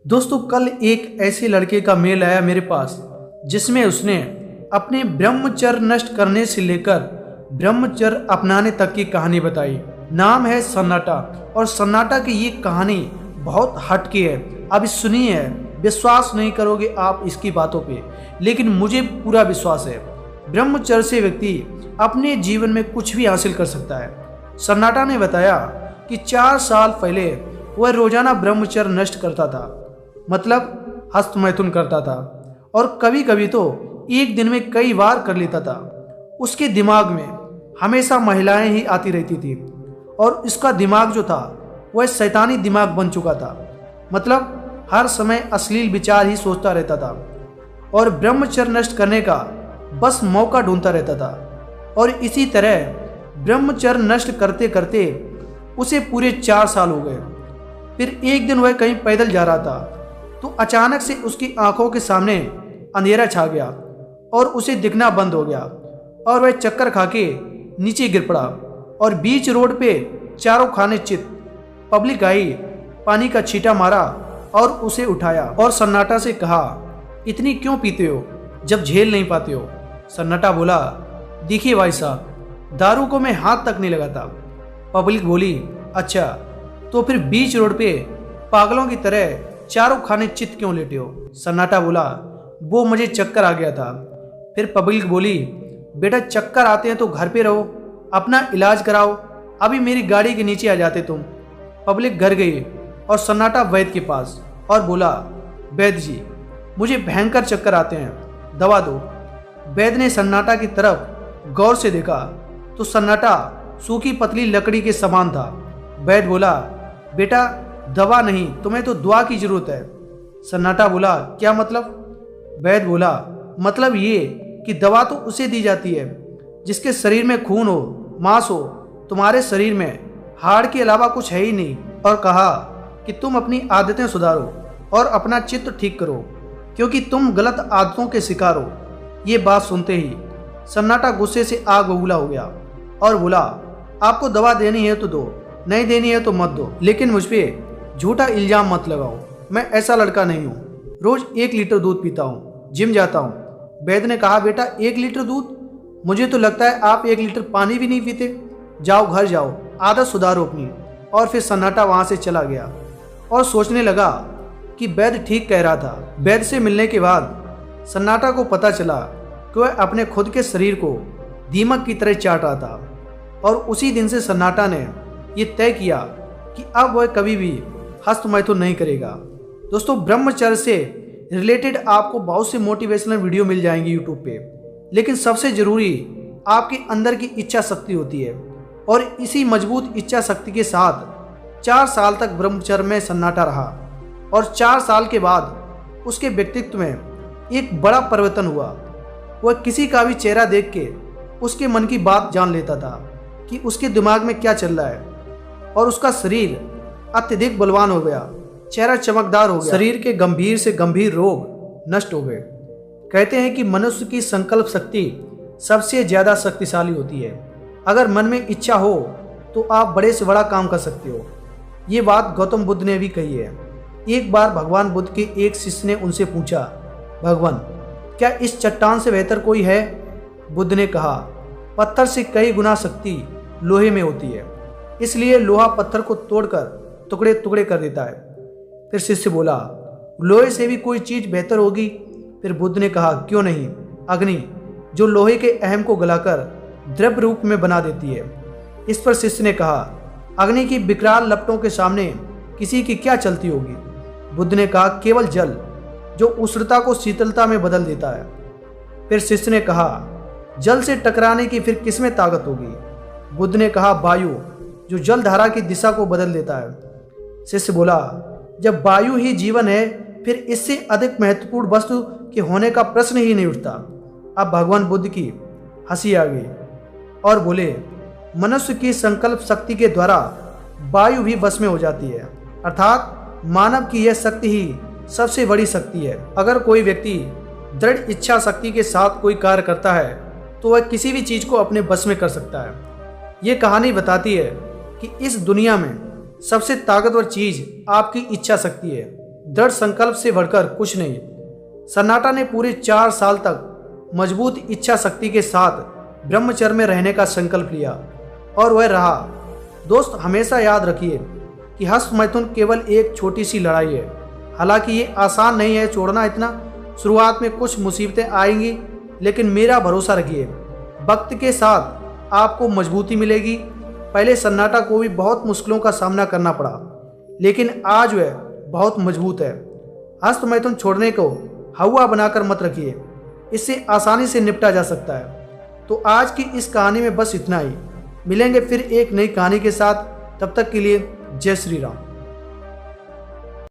दोस्तों, कल एक ऐसे लड़के का मेल आया मेरे पास जिसमें उसने अपने ब्रह्मचर्य नष्ट करने से लेकर ब्रह्मचर्य अपनाने तक की कहानी बताई। नाम है सन्नाटा और सन्नाटा की ये कहानी बहुत हटके है। अब सुनिए, विश्वास नहीं करोगे आप इसकी बातों पे, लेकिन मुझे पूरा विश्वास है ब्रह्मचर्य से व्यक्ति अपने जीवन में कुछ भी हासिल कर सकता है। सन्नाटा ने बताया कि 4 साल पहले वह रोजाना ब्रह्मचर्य नष्ट करता था, मतलब हस्तमैथुन करता था, और कभी कभी तो एक दिन में कई बार कर लेता था। उसके दिमाग में हमेशा महिलाएं ही आती रहती थी और उसका दिमाग जो था वह शैतानी दिमाग बन चुका था, मतलब हर समय अश्लील विचार ही सोचता रहता था और ब्रह्मचर्य नष्ट करने का बस मौका ढूंढता रहता था। और इसी तरह ब्रह्मचर्य नष्ट करते करते उसे पूरे 4 साल हो गए। फिर एक दिन वह कहीं पैदल जा रहा था तो अचानक से उसकी आंखों के सामने अंधेरा छा गया और उसे दिखना बंद हो गया और वह चक्कर खा के नीचे गिर पड़ा और बीच रोड पे चारों खाने चित। पब्लिक आई, पानी का छींटा मारा और उसे उठाया और सन्नाटा से कहा, इतनी क्यों पीते हो जब झेल नहीं पाते हो? सन्नाटा बोला, देखिए भाई साहब, दारू को मैं हाथ तक नहीं लगाता। पब्लिक बोली, अच्छा तो फिर बीच रोड पे पागलों की तरह चारों खाने चित क्यों लेटे हो? सन्नाटा बोला, वो मुझे चक्कर आ गया था। फिर पब्लिक बोली, बेटा चक्कर आते हैं तो घर पे रहो, अपना इलाज कराओ, अभी मेरी गाड़ी के नीचे आ जाते तुम। पब्लिक घर गई और सन्नाटा वैद्य के पास और बोला, वैद्य जी मुझे भयंकर चक्कर आते हैं, दवा दो। वैद्य ने सन्नाटा की तरफ गौर से देखा तो सन्नाटा सूखी पतली लकड़ी के समान था। वैद्य बोला, बेटा दवा नहीं, तुम्हें तो दुआ की जरूरत है। सन्नाटा बोला, क्या मतलब? वैद्य बोला, मतलब ये कि दवा तो उसे दी जाती है जिसके शरीर में खून हो, मांस हो। तुम्हारे शरीर में हाड़ के अलावा कुछ है ही नहीं। और कहा कि तुम अपनी आदतें सुधारो और अपना चित्त ठीक करो क्योंकि तुम गलत आदतों के शिकार हो। ये बात सुनते ही सन्नाटा गुस्से से आग बबूला हो गया और बोला, आपको दवा देनी है तो दो, नहीं देनी है तो मत दो, लेकिन मुझ पे झूठा इल्जाम मत लगाओ। मैं ऐसा लड़का नहीं हूँ, रोज 1 लीटर दूध पीता हूँ, जिम जाता हूँ। वैद्य ने कहा, बेटा 1 लीटर दूध? मुझे तो लगता है आप 1 लीटर पानी भी नहीं पीते। जाओ घर जाओ, आदत सुधारो अपनी। और फिर सन्नाटा वहां से चला गया और सोचने लगा कि वैद्य ठीक कह रहा था। वैद्य से मिलने के बाद सन्नाटा को पता चला कि वह अपने खुद के शरीर को दीमक की तरह चाट रहा था। और उसी दिन से सन्नाटा ने यह तय किया कि अब वह कभी भी हस्तमैथुन नहीं करेगा। दोस्तों, ब्रह्मचर्य से रिलेटेड आपको बहुत से मोटिवेशनल वीडियो मिल जाएंगे यूट्यूब पे, लेकिन सबसे जरूरी आपके अंदर की इच्छा शक्ति होती है। और इसी मजबूत इच्छा शक्ति के साथ 4 साल तक ब्रह्मचर्य में सन्नाटा रहा और 4 साल के बाद उसके व्यक्तित्व में एक बड़ा परिवर्तन हुआ। वह किसी का भी चेहरा देख के उसके मन की बात जान लेता था कि उसके दिमाग में क्या चल रहा है, और उसका शरीर अत्यधिक बलवान हो गया, चेहरा चमकदार हो गया, शरीर के गंभीर से गंभीर रोग नष्ट हो गए। कहते हैं कि मनुष्य की संकल्प शक्ति सबसे ज्यादा शक्तिशाली होती है। अगर मन में इच्छा हो तो आप बड़े से बड़ा काम कर सकते हो। ये बात गौतम बुद्ध ने भी कही है। एक बार भगवान बुद्ध के एक शिष्य ने उनसे पूछा, भगवान क्या इस चट्टान से बेहतर कोई है? बुद्ध ने कहा, पत्थर से कई गुना शक्ति लोहे में होती है, इसलिए लोहा पत्थर को तोड़कर टुकड़े टुकड़े कर देता है। फिर शिष्य बोला, लोहे से भी कोई चीज बेहतर होगी? फिर बुद्ध ने कहा, क्यों नहीं, अग्नि, जो लोहे के अहम को गलाकर द्रव्य रूप में बना देती है। इस पर शिष्य ने कहा, अग्नि की विकराल लपटों के सामने किसी की क्या चलती होगी? बुद्ध ने कहा, केवल जल, जो उष्णता को शीतलता में बदल देता है। फिर शिष्य ने कहा, जल से टकराने की फिर किसमें ताकत होगी? बुद्ध ने कहा, वायु, जो जल धारा की दिशा को बदल देता है। शिष्य बोला, जब वायु ही जीवन है फिर इससे अधिक महत्वपूर्ण वस्तु के होने का प्रश्न ही नहीं उठता। अब भगवान बुद्ध की हंसी आ गई और बोले, मनुष्य की संकल्प शक्ति के द्वारा वायु भी वश में हो जाती है, अर्थात मानव की यह शक्ति ही सबसे बड़ी शक्ति है। अगर कोई व्यक्ति दृढ़ इच्छा शक्ति के साथ कोई कार्य करता है तो वह किसी भी चीज को अपने बस में कर सकता है। ये कहानी बताती है कि इस दुनिया में सबसे ताकतवर चीज आपकी इच्छा शक्ति है। दृढ़ संकल्प से बढ़कर कुछ नहीं। सन्नाटा ने पूरे 4 साल तक मजबूत इच्छा शक्ति के साथ ब्रह्मचर्य में रहने का संकल्प लिया और वह रहा। दोस्त, हमेशा याद रखिए कि हस्त मैथुन केवल एक छोटी सी लड़ाई है। हालांकि ये आसान नहीं है छोड़ना इतना। शुरुआत में कुछ मुसीबतें आएंगी, लेकिन मेरा भरोसा रखिए, वक्त के साथ आपको मजबूती मिलेगी। पहले सन्नाटा को भी बहुत मुश्किलों का सामना करना पड़ा, लेकिन आज वह बहुत मजबूत है। हस्त मैथुन छोड़ने को हवा बनाकर मत रखिए, इससे आसानी से निपटा जा सकता है। तो आज की इस कहानी में बस इतना ही। मिलेंगे फिर एक नई कहानी के साथ, तब तक के लिए जय श्री राम।